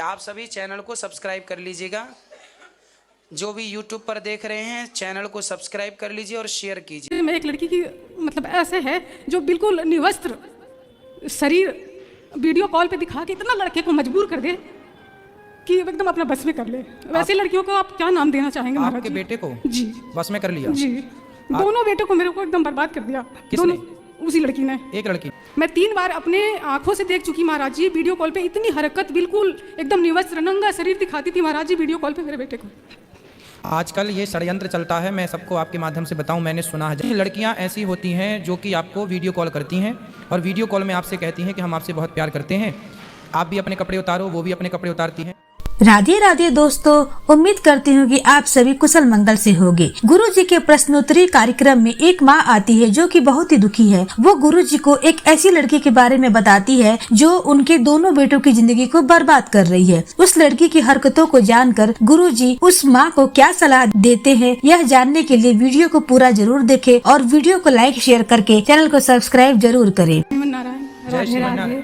आप सभी चैनल को सब्सक्राइब कर लीजिएगा। जो भी यूट्यूब पर देख रहे हैं चैनल को सब्सक्राइब कर लीजिए और शेयर कीजिए। मैं एक लड़की की मतलब ऐसे है जो बिल्कुल निवस्त्र शरीर वीडियो कॉल पे दिखा के इतना लड़के को मजबूर कर दे कि एकदम अपना बस में कर ले। वैसे लड़कियों को आप क्या नाम देना चाहेंगे महाराज आपके जी? बेटे को जी बस में कर लिया जी। दोनों बेटों को मेरे को एकदम बर्बाद कर दिया। किसने? उसी लड़की ने। एक लड़की। मैं 3 बार अपने आंखों से देख चुकी महाराज जी। वीडियो कॉल पे इतनी हरकत, बिल्कुल एकदम निवस्त्र नंगा शरीर दिखाती थी महाराज जी वीडियो कॉल पे मेरे बेटे को। आजकल ये षड्यंत्र चलता है, मैं सबको आपके माध्यम से बताऊं, मैंने सुना है लड़कियां ऐसी होती हैं जो कि आपको वीडियो कॉल करती हैं और वीडियो कॉल में आपसे कहती हैं कि हम आपसे बहुत प्यार करते हैं, आप भी अपने कपड़े उतारो, वो भी अपने कपड़े उतारती हैं। राधे राधे दोस्तों, उम्मीद करती हूँ कि आप सभी कुशल मंगल से होंगे। गुरु जी के प्रश्नोत्तरी कार्यक्रम में एक माँ आती है जो कि बहुत ही दुखी है। वो गुरु जी को एक ऐसी लड़की के बारे में बताती है जो उनके दोनों बेटों की जिंदगी को बर्बाद कर रही है। उस लड़की की हरकतों को जानकर गुरु जी उस माँ को क्या सलाह देते हैं, यह जानने के लिए वीडियो को पूरा जरूर देखें और वीडियो को लाइक शेयर करके चैनल को सब्सक्राइब जरूर करें। राधे राधे।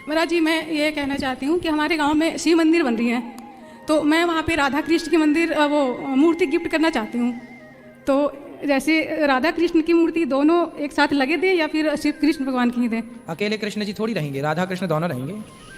महाराज जी, मैं ये कहना चाहती हूँ कि हमारे गांव में शिव मंदिर बन रही है, तो मैं वहाँ पे राधा कृष्ण की मंदिर वो मूर्ति गिफ्ट करना चाहती हूँ। तो जैसे राधा कृष्ण की मूर्ति दोनों एक साथ लगे दें या फिर शिव कृष्ण भगवान की दें? अकेले कृष्ण जी थोड़ी रहेंगे, राधा कृष्ण दोनों रहेंगे।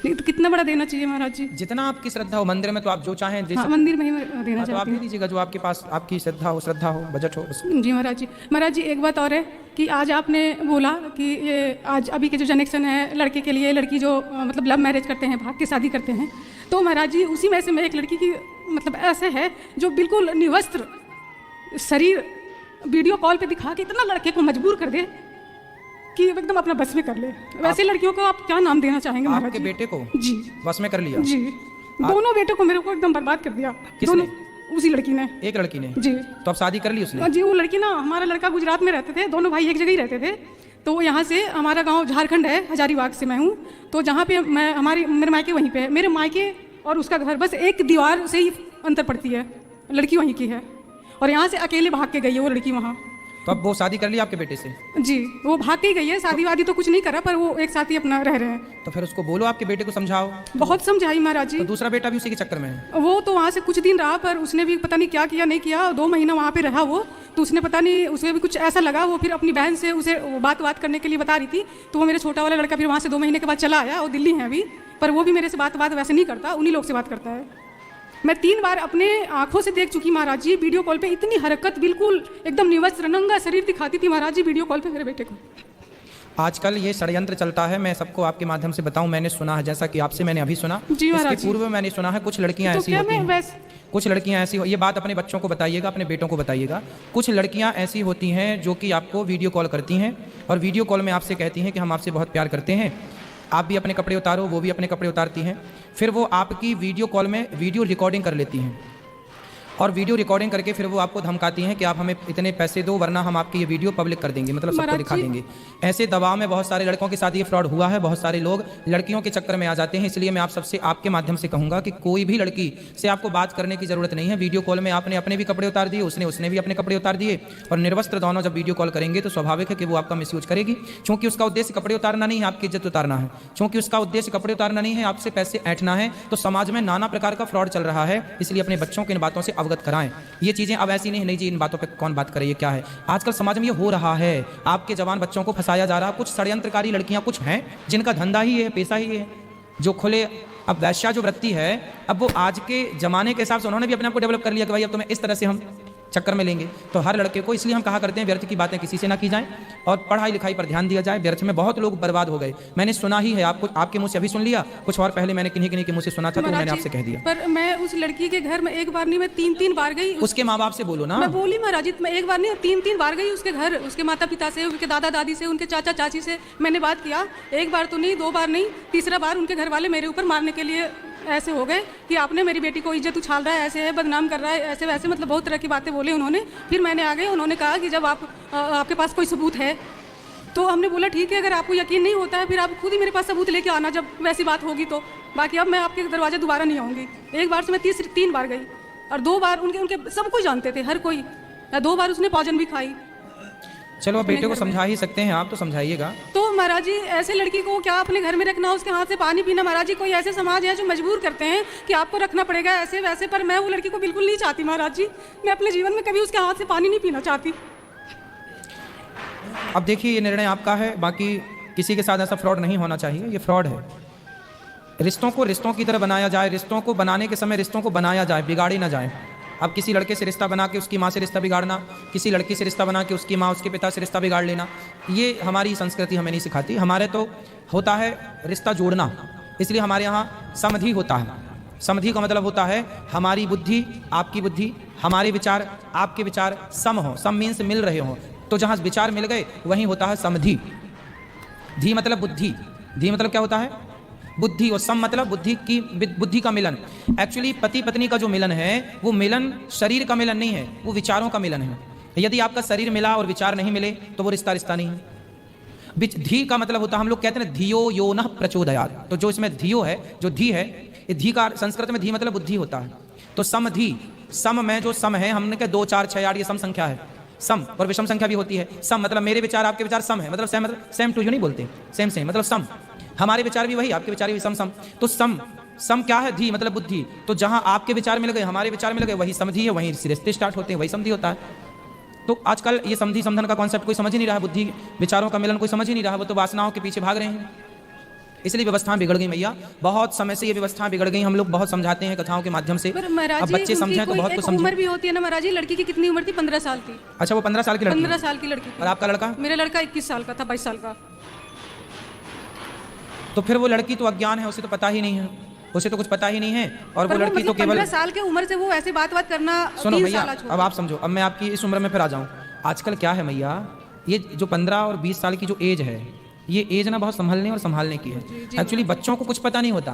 नहीं तो कितना बड़ा देना चाहिए महाराज जी? जितना आपकी श्रद्धा हो, मंदिर में तो आप जो चाहें हाँ, मंदिर में ही देना तो आप चाहती दे हूँ। दीजिएगा, जो आपके पास आपकी श्रद्धा हो, बजट हो। जी महाराज जी। महाराज जी, एक बात और है कि आज आपने बोला कि ये आज अभी के जो जनरेशन है, लड़के के लिए लड़की जो मतलब लव मैरिज करते हैं, भाग के शादी करते हैं, तो महाराज जी उसी में से मैं एक लड़की की मतलब ऐसे है जो बिल्कुल निवस्त्र शरीर वीडियो कॉल पे दिखा के इतना लड़के को मजबूर कर दे कि एकदम अपना बस में कर ले। वैसे लड़कियों को आप क्या नाम देना चाहेंगे महाराज आपके जी? बेटे को जी बस में कर लिया जी। दोनों बेटों को मेरे को एकदम बर्बाद कर दिया। किसने? उसी लड़की ने। एक लड़की ने? जी। तो अब शादी कर ली उसने? जी, वो लड़की ना, हमारा लड़का गुजरात में रहते थे, दोनों भाई एक जगह ही रहते थे। तो यहाँ से हमारा गांव झारखंड है, हजारीबाग से मैं हूँ। तो जहाँ पे मैं मेरे मायके वहीं पे है। मेरे मायके और उसका घर बस एक दीवार से ही अंतर पड़ती है। लड़की वहीं की है और यहाँ से अकेले भाग के गई है वो लड़की वहाँ। तो अब वो शादी कर ली आपके बेटे से? जी, वो भाग के ही गई है। शादी वादी तो कुछ नहीं करा, पर वो एक साथ ही अपना रह रहे हैं। तो फिर उसको बोलो, आपके बेटे को समझाओ। बहुत समझाई महाराज जी। तो दूसरा बेटा भी उसी के चक्कर में है? वो तो वहाँ से कुछ दिन रहा, पर उसने भी पता नहीं क्या किया नहीं किया। 2 महीना वहाँ पे रहा वो, तो उसने पता नहीं, उसे भी कुछ ऐसा लगा। वो फिर अपनी बहन से उसे बात करने के लिए बता रही थी। तो वो मेरे छोटा वाला लड़का फिर वहाँ से 2 महीने के बाद चला आया। वो दिल्ली है अभी, पर वो भी मेरे से बात वैसे नहीं करता, उन्हीं लोग से बात करता है। मैं 3 बार अपने आंखों से देख चुकी महाराज जी। वीडियो कॉल पे इतनी हरकत, बिल्कुल एकदम निवस्त्र नंगा शरीर दिखाती थी महाराज जी वीडियो कॉल पे मेरे बेटे को। आजकल ये षड्यंत्र चलता है, मैं सबको आपके माध्यम से बताऊं, मैंने सुना है, जैसा कि आपसे मैंने अभी सुना। जी महाराज इसके जी। पूर्व मैंने सुना है कुछ लड़कियां तो ऐसी क्या होती मैं हैं, कुछ लड़कियां ऐसी ये बात अपने बच्चों को बताइएगा, अपने बेटों को बताइएगा। कुछ लड़कियां ऐसी होती हैं जो कि आपको वीडियो कॉल करती हैं और वीडियो कॉल में आपसे कहती हैं कि हम आपसे बहुत प्यार करते हैं, आप भी अपने कपड़े उतारो, वो भी अपने कपड़े उतारती हैं। फिर वो आपकी वीडियो कॉल में वीडियो रिकॉर्डिंग कर लेती हैं और वीडियो रिकॉर्डिंग करके फिर वो आपको धमकाती हैं कि आप हमें इतने पैसे दो, वरना हम आपकी ये वीडियो पब्लिक कर देंगे, मतलब सबको दिखा देंगे। ऐसे दबाव में बहुत सारे लड़कों के साथ ये फ्रॉड हुआ है। बहुत सारे लोग लड़कियों के चक्कर में आ जाते हैं। इसलिए मैं आप सबसे आपके माध्यम से कहूँगा कि कोई भी लड़की से आपको बात करने की ज़रूरत नहीं है। वीडियो कॉल में आपने अपने भी कपड़े उतार दिए, उसने भी अपने कपड़े उतार दिए और निर्वस्त्र दोनों जब वीडियो कॉल करेंगे तो स्वाभाविक है कि वो आपका मिसयूज करेगी। क्योंकि उसका उद्देश्य कपड़े उतारना नहीं है, आपकी इज्जत उतारना है। क्योंकि उसका उद्देश्य कपड़े उतारना नहीं है, आपसे पैसे ऐंठना है। तो समाज में नाना प्रकार का फ्रॉड चल रहा है, इसलिए अपने बच्चों को इन बातों से अवगत कराएं। ये चीज़ें अब ऐसी नहीं जी इन बातों पे कौन बात करे, ये क्या है। आजकल समाज में ये हो रहा है, आपके जवान बच्चों को फंसाया जा रहा है। कुछ षड्यंत्रकारी लड़कियां कुछ हैं जिनका धंधा ही है, पेशा ही है, जो खुले अब वैश्या जो वृत्ति है, अब वो आज के जमाने के हिसाब से उन्होंने भी अपने आप को डेवलप कर लिया कि भाई अब तुम्हें इस तरह से हम चक्कर में लेंगे। तो हर लड़के को, इसलिए हम कहा करते हैं व्यर्थ की बातें किसी से ना की जाएं और पढ़ाई लिखाई पर ध्यान दिया जाए। व्यर्थ में बहुत लोग बर्बाद हो गए, मैंने सुना ही है। आपको आपके मुंह से अभी सुन लिया, कुछ और पहले मैंने किन्हीं के मुंह से सुना था, तो मैंने आपसे कह दिया। पर मैं उस लड़की के घर में एक बार नहीं, मैं 3 बार गई। उसके माँ बाप से बोलो ना। मैं बोली महाराज जी, मैं एक बार नहीं 3 बार गई उसके घर। उसके माता पिता से, उनके दादा दादी से, उनके चाचा चाची से मैंने बात किया। एक बार तो नहीं, 2 बार नहीं, तीसरा बार उनके घर वाले मेरे ऊपर मारने के लिए ऐसे हो गए कि आपने मेरी बेटी को इज्जत उछाल रहा है, ऐसे है, बदनाम कर रहा है, ऐसे वैसे, मतलब बहुत तरह की बातें बोले उन्होंने। फिर मैंने आ गए, उन्होंने कहा कि जब आपके पास कोई सबूत है तो हमने बोला ठीक है, अगर आपको यकीन नहीं होता है फिर आप खुद ही मेरे पास सबूत लेके आना जब वैसी बात होगी तो। बाकी अब मैं आपके दरवाजे दोबारा नहीं आऊँगी। एक बार से मैं 3 बार गई और 2 बार उनके सब कोई जानते थे, हर कोई। 2 बार उसने भोजन भी खाई। चलो अब बेटे को समझा ही सकते हैं आप, तो समझाइएगा। तो महाराज जी ऐसे लड़की को क्या अपने घर में रखना, उसके हाथ से पानी पीना? महाराज जी कोई ऐसे समाज है जो मजबूर करते हैं कि आपको रखना पड़ेगा ऐसे वैसे, पर मैं वो लड़की को बिल्कुल नहीं चाहती महाराज जी। मैं अपने जीवन में कभी उसके हाथ से पानी नहीं पीना चाहती। अब देखिए ये निर्णय आपका है, बाकी किसी के साथ ऐसा फ्रॉड नहीं होना चाहिए, ये फ्रॉड है। रिश्तों को रिश्तों की तरह बनाया जाए, रिश्तों को बनाने के समय रिश्तों को बनाया जाए, बिगाड़ी ना जाए। अब किसी लड़के से रिश्ता बना के उसकी माँ से रिश्ता बिगाड़ना, किसी लड़की से रिश्ता बना के उसकी माँ उसके पिता से रिश्ता बिगाड़ लेना, ये हमारी संस्कृति हमें नहीं सिखाती। हमारे तो होता है रिश्ता जोड़ना, इसलिए हमारे यहाँ समधि होता है। समधि का मतलब होता है हमारी बुद्धि आपकी बुद्धि, हमारे विचार आपके विचार सम हो। सम मीन्स मिल रहे हो, तो जहाँ विचार मिल गए वहीं होता है समधि। धी मतलब बुद्धि, धी मतलब क्या होता है? बुद्धि, और सम मतलब बुद्धि का मिलन। एक्चुअली पति पत्नी का जो मिलन है वो मिलन शरीर का मिलन नहीं है, वो विचारों का मिलन है। यदि आपका शरीर मिला और विचार नहीं मिले तो वो रिश्ता नहीं है। धी का मतलब होता है, हम लोग कहते हैं धियो यो न प्रचोदयात्, तो जो इसमें धियो है, जो धी है, ये धी का संस्कृत में धी मतलब बुद्धि होता है। तो समधि, सम में जो सम है, हमने कहा 2 4 6 8 ये सम संख्या है। सम और विषम संख्या भी होती है। सम मतलब मेरे विचार आपके विचार सम है, मतलब सेम, मतलब सेम टू यू नहीं बोलते, सेम सेम मतलब सम। हमारे विचार भी वही, आपके विचार भी सम। तो सम क्या है? धी मतलब बुद्धि। तो जहां आपके विचार मिल गए, हमारे विचार मिल गए, वही समधि है, वहीं रिश्ते स्टार्ट होते हैं, वही समधि होता है। तो आजकल ये समधि समधन का कॉन्सेप्ट कोई समझ ही नहीं रहा, बुद्धि विचारों का मिलन कोई समझ ही नहीं रहा, वो तो वासनाओं के पीछे भाग रहे हैं। इसलिए व्यवस्थाएं बिगड़ गई मैया, बहुत समय से ये व्यवस्थाएं बिगड़ गई। हम लोग बहुत समझाते हैं कथाओं के माध्यम से, अब बच्चे समझें तो बहुत कुछ समझें। उम्र भी होती है ना महाराज जी, लड़की की कितनी उम्र थी? 15 साल थी। अच्छा, वो 15 साल की लड़की? 15 साल की लड़की। और आपका लड़का? मेरा लड़का 21 साल का था, 22 साल का। तो फिर वो लड़की तो अज्ञान है, उसे तो पता ही नहीं है, उसे तो कुछ पता ही नहीं है। और वो लड़की तो केवल 15 साल की उम्र से वो ऐसे बात करना। सुनो भैया, अब आप समझो, अब मैं आपकी इस उम्र में फिर आ जाऊं। आजकल क्या है मैया, ये जो 15 और 20 साल की जो एज है, ये एज ना बहुत संभलने और संभालने की है। एक्चुअली बच्चों को कुछ पता नहीं होता,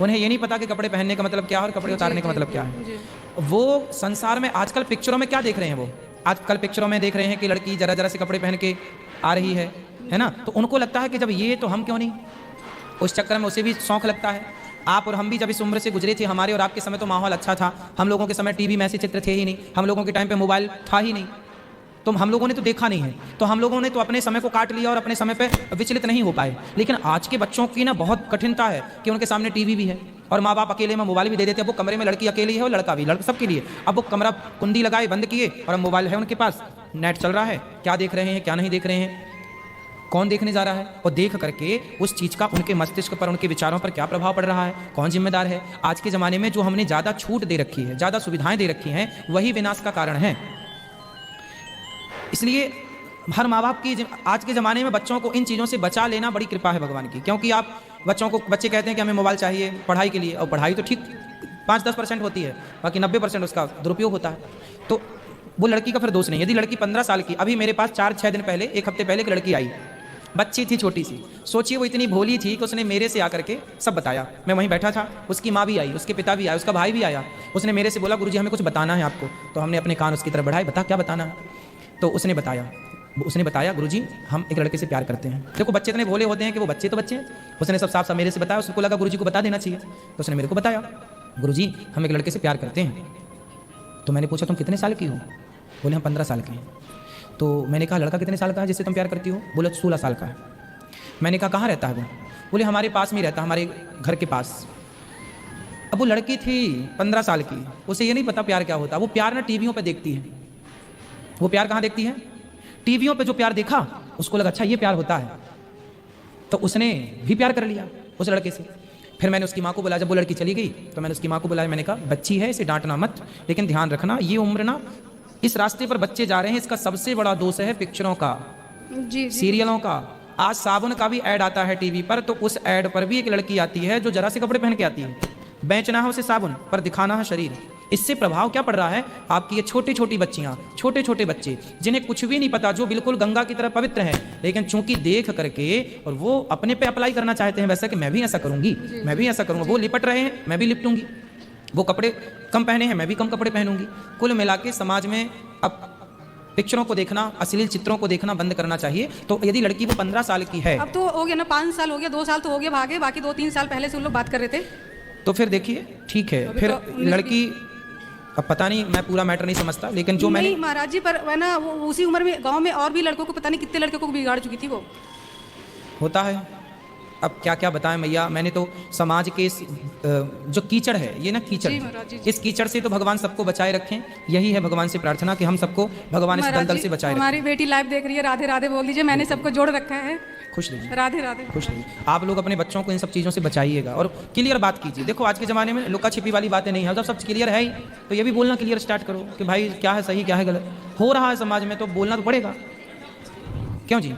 उन्हें ये नहीं पता कि कपड़े पहनने का मतलब क्या है और कपड़े उतारने का मतलब क्या है। वो संसार में आजकल पिक्चरों में क्या देख रहे हैं, वो आजकल पिक्चरों में देख रहे हैं कि लड़की जरा जरा से कपड़े पहन के आ रही है ना, तो उनको लगता है कि जब ये तो हम क्यों नहीं, उस चक्कर में उसे भी शौक लगता है। आप और हम भी जब इस उम्र से गुजरे थे, हमारे और आपके समय तो माहौल अच्छा था। हम लोगों के समय टीवी में ऐसे चित्र थे ही नहीं, हम लोगों के टाइम पे मोबाइल था ही नहीं, तो हम लोगों ने तो देखा नहीं है, तो हम लोगों ने तो अपने समय को काट लिया और अपने समय पे विचलित नहीं हो पाए। लेकिन आज के बच्चों की ना बहुत कठिनता है कि उनके सामने टीवी भी है और माँ बाप अकेले में मोबाइल भी दे देते हैं। वो कमरे में लड़की अकेली है और लड़का भी, लड़का सबके लिए। अब वो कमरा कुंडी लगाए बंद किए और अब मोबाइल है उनके पास, नेट चल रहा है, क्या देख रहे हैं क्या नहीं देख रहे हैं, कौन देखने जा रहा है, और देख करके उस चीज़ का उनके मस्तिष्क पर, उनके विचारों पर क्या प्रभाव पड़ रहा है, कौन जिम्मेदार है। आज के ज़माने में जो हमने ज़्यादा छूट दे रखी है, ज़्यादा सुविधाएं दे रखी हैं, वही विनाश का कारण है। इसलिए हर माँ बाप की आज के ज़माने में बच्चों को इन चीज़ों से बचा लेना बड़ी कृपा है भगवान की। क्योंकि आप बच्चे कहते हैं कि हमें मोबाइल चाहिए पढ़ाई के लिए, और पढ़ाई तो ठीक 5-10% होती है, बाकी 90% उसका दुरुपयोग होता है। तो वो लड़की का फिर दोष नहीं। यदि लड़की 15 साल की, अभी मेरे पास 4-6 दिन पहले, 1 हफ्ते पहले एक लड़की आई, बच्ची थी छोटी सी, सोचिए वो इतनी भोली थी कि उसने मेरे से आकर के सब बताया। मैं वहीं बैठा था, उसकी माँ भी आई, उसके पिता भी आए, उसका भाई भी आया। उसने मेरे से बोला गुरुजी हमें कुछ बताना है आपको। तो हमने अपने कान उसकी तरफ बढ़ाए, बता क्या बताना है। तो उसने बताया गुरुजी हम एक लड़के से प्यार करते हैं। देखो बच्चे इतने भोले होते हैं कि वो बच्चे तो बच्चे हैं। उसने सब साफ साफ मेरे से बताया, उसको लगा गुरुजी को बता देना चाहिए, तो उसने मेरे को बताया गुरुजी हम एक लड़के से प्यार करते हैं। तो मैंने पूछा तुम कितने साल की हो? बोले हम 15 साल के हैं। तो मैंने कहा लड़का कितने साल का है जिससे तुम प्यार करती हो? बोले 16 साल का है। मैंने कहा कहाँ रहता है वो? बोले हमारे पास में ही रहता, हमारे घर के पास। अब वो लड़की थी 15 साल की, उसे ये नहीं पता प्यार क्या होता। वो प्यार ना टीवियों पे देखती है। वो प्यार कहाँ देखती है? टीवियों पे जो प्यार देखा उसको लगा अच्छा ये प्यार होता है, तो उसने भी प्यार कर लिया उस लड़के से। फिर मैंने उसकी माँ को बुलाया, जब वो लड़की चली गई तो मैंने उसकी माँ को बुलाया, मैंने कहा बच्ची है इसे डांटना मत, लेकिन ध्यान रखना ये उम्र ना, इस रास्ते पर बच्चे जा रहे हैं, इसका सबसे बड़ा दोष है पिक्चरों का, सीरियलों का। आज साबुन का भी ऐड आता है टीवी पर, तो उस ऐड पर भी एक लड़की आती है जो जरा से कपड़े पहन के आती है। बेचना है उसे साबुन, पर दिखाना है शरीर। इससे प्रभाव क्या पड़ रहा है? आपकी ये छोटी छोटी बच्चियां, छोटे छोटे बच्चे जिन्हें कुछ भी नहीं पता, जो बिल्कुल गंगा की तरह पवित्र हैं, लेकिन चूंकि देख करके और वो अपने पे अप्लाई करना चाहते हैं, वैसा कि मैं भी ऐसा करूंगी, मैं भी ऐसा करूंगा। वो लिपट रहे हैं, मैं भी लिपटूंगी। वो कपड़े कम पहने हैं, मैं भी कम कपड़े पहनूंगी। कुल मिला के समाज में अब पिक्चरों को देखना, अश्लील चित्रों को देखना बंद करना चाहिए। तो यदि लड़की वो 15 साल की है, अब तो हो गया ना, 5 साल हो गया, 2 साल तो हो गया भागे, बाकी 2-3 साल पहले से उन लोग बात कर रहे थे। तो फिर देखिए ठीक है, फिर लड़की अब पता नहीं, मैं पूरा मैटर नहीं समझता, लेकिन जो मैंने नहीं महाराज जी, पर है ना वो उसी उम्र में गांव में और भी लड़कों को, पता नहीं कितने लड़कों को बिगाड़ चुकी थी वो। होता है। अब क्या क्या बताएं मैया, मैंने तो समाज के इस जो कीचड़ है, ये ना कीचड़, जी महाराज जी। इस कीचड़ से तो भगवान सबको बचाए रखें। यही है भगवान से प्रार्थना कि हम सबको भगवान इस महाराज दलदल जी, से बचाए रखें। हमारी बेटी लाइव देख रही है, राधे राधे बोल दीजिए, मैंने सबको जोड़ रखा है। खुश रहिए, राधे राधे। खुश रहिए। आप लोग अपने बच्चों को इन सब चीज़ों से बचाइएगा और क्लियर बात कीजिए। देखो आज के ज़माने में लुका छिपी वाली बातें नहीं है, जब सब क्लियर है ही तो ये भी बोलना क्लियर स्टार्ट करो कि भाई क्या है सही क्या है गलत। हो रहा है समाज में तो बोलना तो पड़ेगा, क्यों जी।